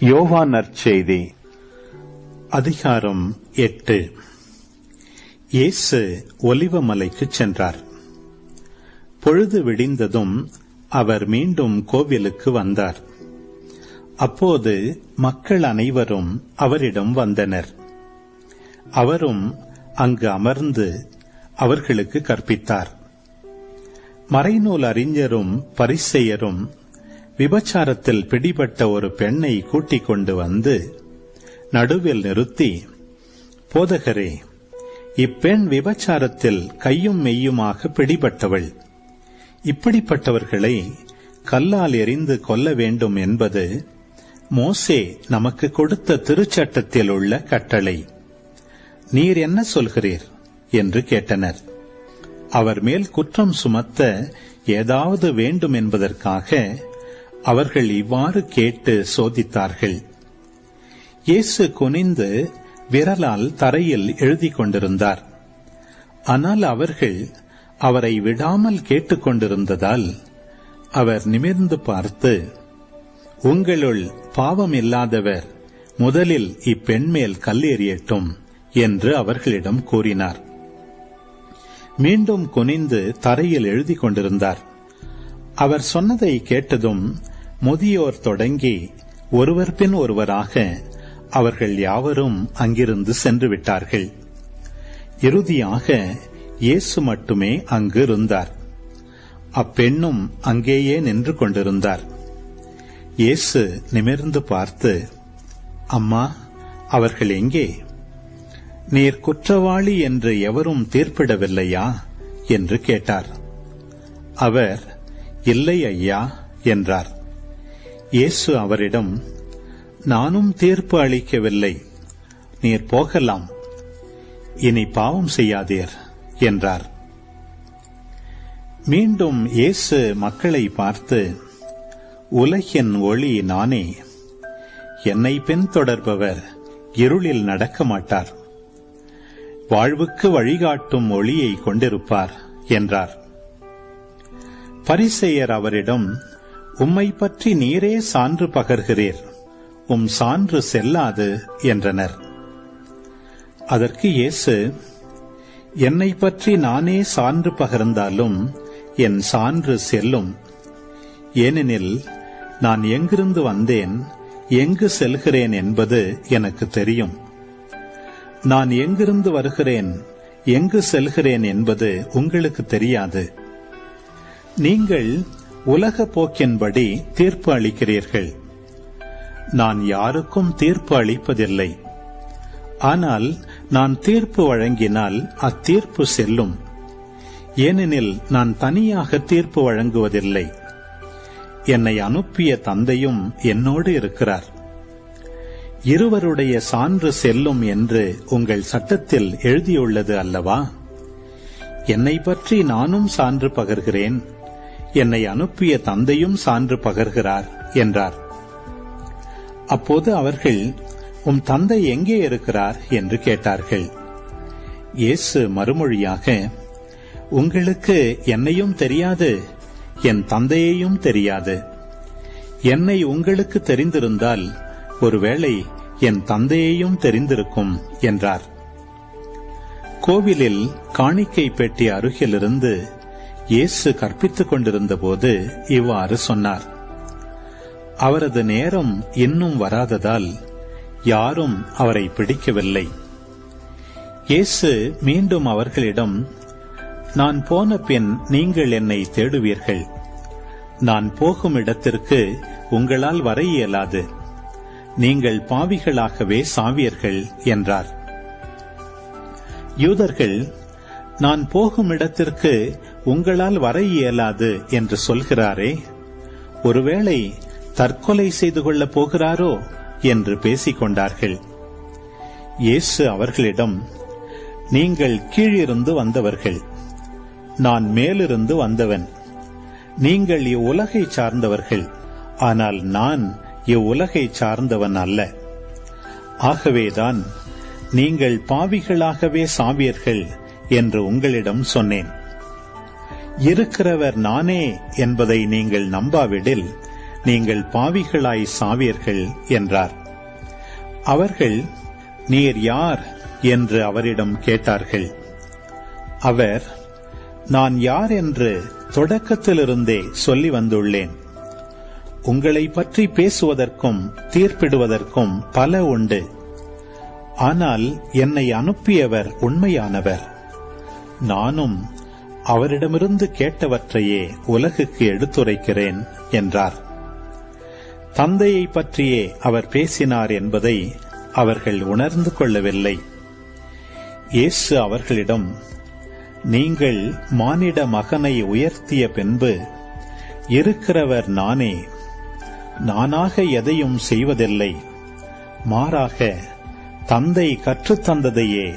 யோவான் நற்செய்தி அதிகாரம் 8. இயேசு ஒலிவமலைக்குச் சென்றார். பொழுது விடிந்ததும் அவர் மீண்டும் கோவிலுக்கு வந்தார். அப்போது மக்கள் அனைவரும் அவரிடம் வந்தனர். அவரும் அங்கு அமர்ந்து அவர்களுக்கு கற்பித்தார். மறைநூல் அறிஞரும் பரிசேயரும் விபச்சாரத்தில் பிடிபட்ட ஒரு பெண்ணை கூட்டிக் கொண்டு வந்து நடுவில் நிறுத்தி, போதகரே, இப்பெண் விபச்சாரத்தில் கையும் மெய்யுமாக பிடிபட்டவள். இப்படிப்பட்டவர்களை கல்லால் எறிந்து கொல்ல வேண்டும் என்பது மோசே நமக்கு கொடுத்த திருச்சட்டத்தில் உள்ள கட்டளை. நீர் என்ன சொல்கிறீர் என்று கேட்டனர். அவர் மேல் குற்றம் சுமத்த ஏதாவது வேண்டும் என்பதற்காக அவர்கள் இவ்வாறு கேட்டு சோதித்தார்கள். இயேசு குனிந்து விரலால் தரையில் எழுதிக் கொண்டிருந்தார். ஆனால் அவர்கள் அவரை விடாமல் கேட்டுக்கொண்டிருந்ததால் அவர் நிமிர்ந்து பார்த்து, உங்களுள் பாவம் இல்லாதவர் முதலில் இப்பெண் மேல் கல் எறியட்டும் என்று அவர்களிடம் கூறினார். மீண்டும் குனிந்து தரையில் எழுதிக் கொண்டிருந்தார். அவர் சொன்னதை கேட்டதும் முதியோர் தொடங்கி ஒருவர் பின் ஒருவராக அவர்கள் யாவரும் அங்கிருந்து சென்று விட்டார்கள். இறுதியாக இயேசு மட்டுமே அங்கு இருந்தார். அப்பெண்ணும் அங்கேயே நின்று கொண்டிருந்தார். இயேசு நிமிர்ந்து பார்த்து, அம்மா, அவர்கள் எங்கே? நீர் குற்றவாளி என்று எவரும் தீர்ப்பிடவில்லையா என்று கேட்டார். அவர், இல்லை ஐயா என்றார். இயேசு அவரிடம், நானும் தீர்ப்பு அளிக்கவில்லை, நீர் போகலாம், இனி பாவம் செய்யாதீர் என்றார். மீண்டும் இயேசு மக்களை பார்த்து, உலகின் ஒளி நானே, என்னை பின்தொடர்பவர் இருளில் நடக்க மாட்டார், வாழ்வுக்கு வழிகாட்டும் ஒளியை கொண்டிருப்பார் என்றார். பரிசேயர் அவரிடம், உம்மை பற்றி நீரே சான்று பகர்கிறீர், உம் சான்று செல்லாது என்றனர். அதற்கு இயேசு, என்னை பற்றி நானே சான்று பகர்ந்தாலும் என் சான்று செல்லும். ஏனெனில் நான் எங்கிருந்து வந்தேன், எங்கு செல்கிறேன் என்பது எனக்கு தெரியும். நான் எங்கிருந்து வருகிறேன், எங்கு செல்கிறேன் என்பது உங்களுக்கு தெரியாது. நீங்கள் உலக போக்கின்படி தீர்ப்பு அளிக்கிறீர்கள். நான் யாருக்கும் தீர்ப்பு அளிப்பதில்லை. ஆனால் நான் தீர்ப்பு வழங்கினால் அத்தீர்ப்பு செல்லும். ஏனெனில் நான் தனியாக தீர்ப்பு வழங்குவதில்லை. என்னை அனுப்பிய தந்தையும் என்னோடு இருக்கிறார். இருவருடைய சான்று செல்லும் என்று உங்கள் சட்டத்தில் எழுதியுள்ளது அல்லவா? என்னை பற்றி நானும் சான்று பகர்கிறேன், என்னை அனுப்பிய தந்தையும் சான்று பகர்கிறார் என்றார். அப்போது அவர்கள், உம் தந்தை எங்கே இருக்கிறார் என்று கேட்டார்கள். இயேசு மறுமொழியாக, உங்களுக்கு என்னையும் தெரியாது, என் தந்தையையும் தெரியாது. என்னை உங்களுக்கு தெரிந்திருந்தால் ஒருவேளை என் தந்தையையும் தெரிந்திருக்கும் என்றார். கோவிலில் காணிக்கை பெட்டி அருகிலிருந்து இயேசு கற்பித்துக் கொண்டிருந்த போது இவ்வாறு சொன்னார். அவரது நேரம் இன்னும் வராததால் யாரும் அவரை பிடிக்கவில்லை. இயேசு மீண்டும் அவர்களிடம், நான் போன பின் நீங்கள் என்னை தேடுவீர்கள். நான் போகும் இடத்திற்கு உங்களால் வர இயலாது. நீங்கள் பாவிகளாகவே சாவீர்கள் என்றார். யூதர்கள், நான் போகும் இடத்திற்கு உங்களால் வர இயலாது என்று சொல்கிறாரே, ஒருவேளை தற்கொலை செய்து கொள்ளப் போகிறாரோ என்று பேசிக் கொண்டார்கள். இயேசு அவர்களிடம், நீங்கள் கீழிருந்து வந்தவர்கள், நான் மேலிருந்து வந்தவன். நீங்கள் இவ்வுலகை சார்ந்தவர்கள், ஆனால் நான் இவ்வுலகை சார்ந்தவன் அல்ல. ஆகவேதான் நீங்கள் பாவிகளாகவே சாவீர்கள் என்று உங்களிடம் சொன்னேன். இருக்கிறவர் நானே என்பதை நீங்கள் நம்பாவிடில் நீங்கள் பாவிகளாய் சாவீர்கள் என்றார். அவர்கள், நீர் யார் என்று அவரிடம் கேட்டார்கள். அவர், நான் யார் என்று தொடக்கத்திலிருந்தே சொல்லி வந்துள்ளேன். உங்களை பற்றி பேசுவதற்கும் தீர்ப்பிடுவதற்கும் பல உண்டு. ஆனால் என்னை அனுப்பியவர் உண்மையானவர். நானும் அவரிடமிருந்து கேட்டவற்றையே உலகுக்கு எடுத்துரைக்கிறேன் என்றார். தந்தையை பற்றியே அவர் பேசினார் என்பதை அவர்கள் உணர்ந்து கொள்ளவில்லை. இயேசு அவர்களிடம், நீங்கள் மானிட மகனை உயர்த்திய பின்பு இருக்கிறவர் நானே. நானாக எதையும் செய்வதில்லை. மாறாக தந்தை கற்றுத்தந்ததையே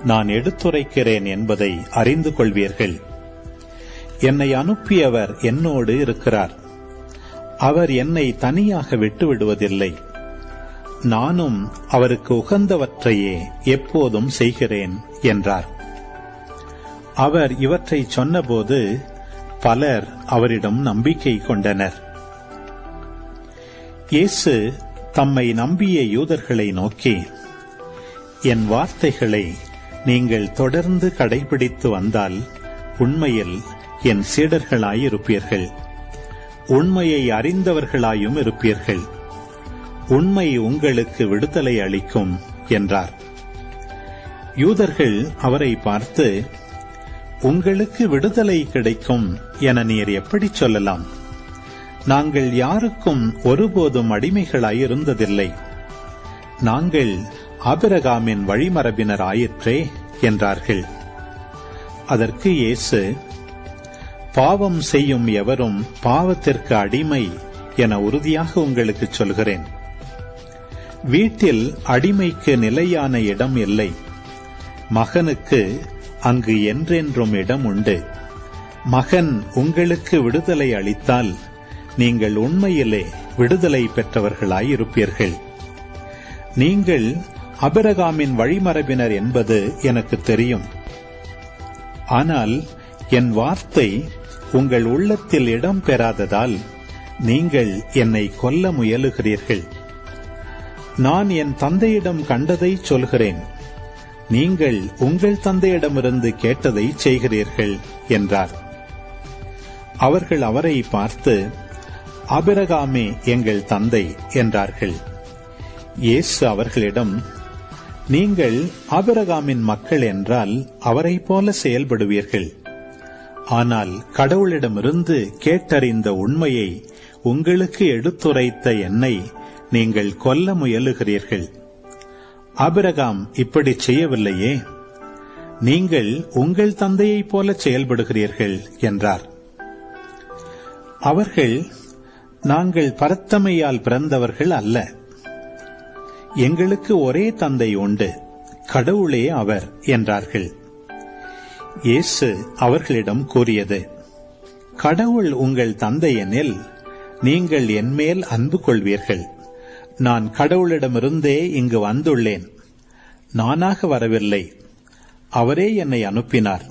நான் எடுத்துரைக்கிறேன் என்பதை அறிந்து கொள்வீர்கள். என்னை அனுப்பியவர் என்னோடு இருக்கிறார். அவர் என்னை தனியாக விட்டுவிடுவதில்லை. நானும் அவருக்கு உகந்தவற்றையே எப்போதும் செய்கிறேன் என்றார். அவர் இவற்றை சொன்னபோது பலர் அவரிடம் நம்பிக்கை கொண்டனர். இயேசு தம்மை நம்பிய யூதர்களை நோக்கி, என் வார்த்தைகளை நீங்கள் தொடர்ந்து கடைபிடித்து வந்தால் உண்மையில் என் சீடர்களாயிருப்பீர்கள். உண்மையை அறிந்தவர்களாயும் இருப்பீர்கள். உண்மை உங்களுக்கு விடுதலை அளிக்கும் என்றார். யூதர்கள் அவரை பார்த்து, உங்களுக்கு விடுதலை கிடைக்கும் என நீர் எப்படி சொல்லலாம்? நாங்கள் யாருக்கும் ஒருபோதும் அடிமைகளாயிருந்ததில்லை. நாங்கள் ஆபிரகாமின் வழிமரபினர் ஆயிற்றே என்றார்கள். அதற்கு இயேசு, பாவம் செய்யும் எவரும் பாவத்திற்கு அடிமை என உறுதியாக உங்களுக்கு சொல்கிறேன். வீட்டில் அடிமைக்கு நிலையான இடம் இல்லை. மகனுக்கு அங்கு என்றென்றும் இடம் உண்டு. மகன் உங்களுக்கு விடுதலை அளித்தால் நீங்கள் உண்மையிலே விடுதலை பெற்றவர்களாயிருப்பீர்கள். நீங்கள் ஆபிரகாமின் வழிமரபினர் என்பது எனக்கு தெரியும். ஆனால் என் வார்த்தை உங்கள் உள்ளத்தில் இடம் பெறாததால் நீங்கள் என்னை கொல்ல முயலுகிறீர்கள். நான் என் தந்தையிடம் கண்டதை சொல்கிறேன். நீங்கள் உங்கள் தந்தையிடமிருந்து கேட்டதை செய்கிறீர்கள் என்றார். அவர்கள் அவரை பார்த்து, ஆபிரகாமே எங்கள் தந்தை என்றார்கள். இயேசு அவர்களிடம், நீங்கள் ஆபிரகாமின் மக்கள் என்றால் அவரை போல செயல்படுவீர்கள். ஆனால் கடவுளிடமிருந்து கேட்டறிந்த உண்மையை உங்களுக்கு எடுத்துரைத்த என்னை நீங்கள் கொல்ல முயலுகிறீர்கள். ஆபிரகாம் இப்படி செய்யவில்லையே. நீங்கள் உங்கள் தந்தையைப் போல செயல்படுகிறீர்கள் என்றார். அவர்கள், நாங்கள் பரத்தமையால் பிறந்தவர்கள் அல்ல. எங்களுக்கு ஒரே தந்தை உண்டு, கடவுளே அவர் என்றார்கள். இயேசு அவர்களிடம் கூறியது, கடவுள் உங்கள் தந்தை எனில் நீங்கள் என்மேல் அன்பு கொள்வீர்கள். நான் கடவுளிடமிருந்தே இங்கு வந்துள்ளேன். நானாக வரவில்லை, அவரே என்னை அனுப்பினார்.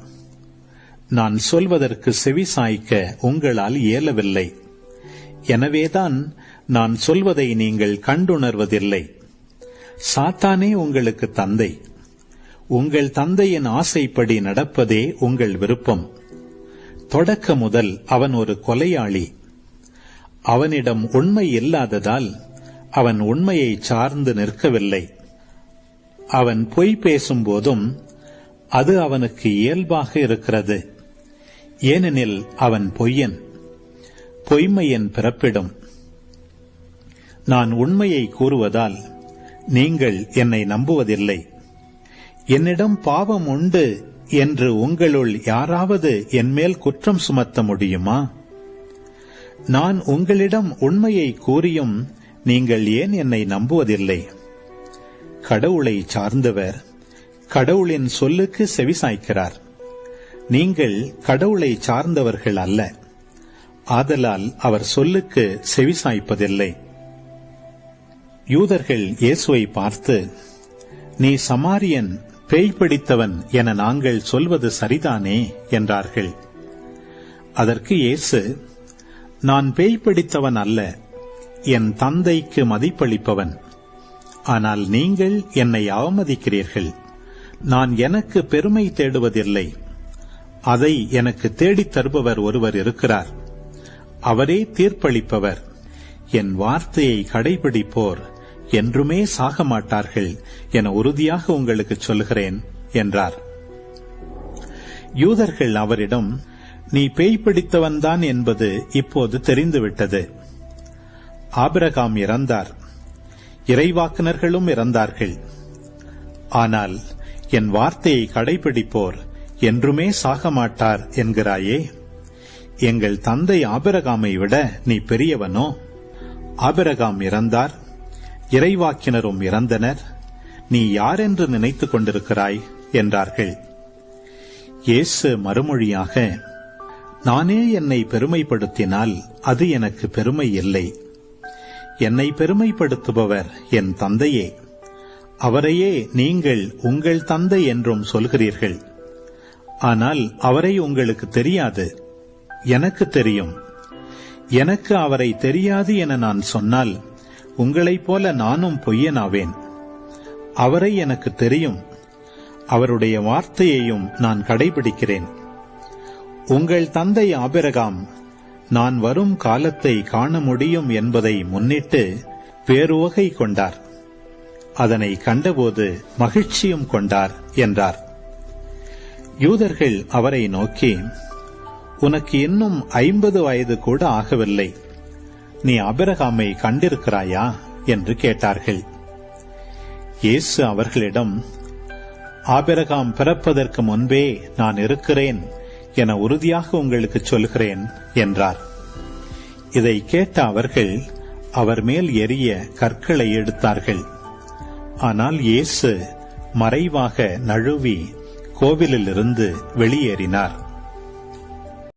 நான் சொல்வதற்கு செவி சாய்க்க உங்களால் இயலவில்லை. எனவேதான் நான் சொல்வதை நீங்கள் கண்டுணர்வதில்லை. சாத்தானே உங்களுக்கு தந்தை. உங்கள் தந்தையின் ஆசைப்படி நடப்பதே உங்கள் விருப்பம். தொடக்க முதல் அவன் ஒரு கொலையாளி. அவனிடம் உண்மை இல்லாததால் அவன் உண்மையை சார்ந்து நிற்கவில்லை. அவன் பொய் பேசும்போதும் அது அவனுக்கு இயல்பாக இருக்கிறது. ஏனெனில் அவன் பொய்யன், பொய்மையின் பிறப்பிடம். நான் உண்மையை கூறுவதால் நீங்கள் என்னை நம்புவதில்லை. என்னிடம் பாவம் உண்டு என்று உங்களுள் யாராவது என்மேல் குற்றம் சுமத்த முடியுமா? நான் உங்களிடம் உண்மையை கூறியும் நீங்கள் ஏன் என்னை நம்புவதில்லை? கடவுளை சார்ந்தவர் கடவுளின் சொல்லுக்கு செவிசாய்க்கிறார். நீங்கள் கடவுளை சார்ந்தவர்கள் அல்ல, ஆதலால் அவர் சொல்லுக்கு செவிசாய்ப்பதில்லை. யூதர்கள் இயேசுவை பார்த்து, நீ சமாரியன், பேய் பிடித்தவன் என நாங்கள் சொல்வது சரிதானே என்றார்கள். அதற்கு இயேசு, நான் பேய் பிடித்தவன் அல்ல, என் தந்தைக்கு மதிப்பளிப்பவன். ஆனால் நீங்கள் என்னை அவமதிக்கிறீர்கள். நான் எனக்கு பெருமை தேடுவதில்லை. அதை எனக்கு தேடித் தருபவர் ஒருவர் இருக்கிறார். அவரே தீர்ப்பளிப்பவர். என் வார்த்தையை கடைபிடிப்போர் என்றுமே சாக மாட்டார்கள் என உறுதியாக உங்களுக்கு சொல்கிறேன் என்றார். யூதர்கள் அவரிடம், நீ பேய் பிடித்தவன்தான் என்பது இப்போது தெரிந்துவிட்டது. ஆபிரகாம் இறந்தார், இறைவாக்குனர்களும் இறந்தார்கள். ஆனால் என் வார்த்தையை கடைபிடிப்போர் என்றுமே சாக மாட்டார் என்கிறாயே. எங்கள் தந்தை ஆபிரகாமை விட நீ பெரியவனோ? ஆபிரகாம் இறந்தார், இறைவாக்கினரும் இறந்தனர். நீ யாரென்று நினைத்துக் கொண்டிருக்கிறாய் என்றார்கள். இயேசு மறுமொழியாக, நானே என்னை பெருமைப்படுத்தினால் அது எனக்கு பெருமை இல்லை. என்னை பெருமைப்படுத்துபவர் என் தந்தையே. அவரையே நீங்கள் உங்கள் தந்தை என்றும் சொல்கிறீர்கள். ஆனால் அவரை உங்களுக்கு தெரியாது, எனக்கு தெரியும். எனக்கு அவரை தெரியாது என நான் சொன்னால் உங்களைப் போல நானும் பொய்யனாவேன். அவரை எனக்கு தெரியும். அவருடைய வார்த்தையையும் நான் கடைபிடிக்கிறேன். உங்கள் தந்தை ஆபிரகாம் நான் வரும் காலத்தை காண முடியும் என்பதை முன்னிட்டு பேருவகை கொண்டார். அதனை கண்டபோது மகிழ்ச்சியும் கொண்டார் என்றார். யூதர்கள் அவரை நோக்கி, உனக்கு இன்னும் 50 வயது கூட ஆகவில்லை. நீ ஆபிரகாமை கண்டிருக்கிறாயா என்று கேட்டார்கள். இயேசு அவர்களிடம், ஆபிரகாம் பிறப்பதற்கு முன்பே நான் இருக்கிறேன் என உறுதியாக உங்களுக்கு சொல்கிறேன் என்றார். இதை கேட்ட அவர்கள் அவர் மேல் எரிய கற்களை எடுத்தார்கள். ஆனால் இயேசு மறைவாக நழுவி கோவிலிலிருந்து வெளியேறினார்.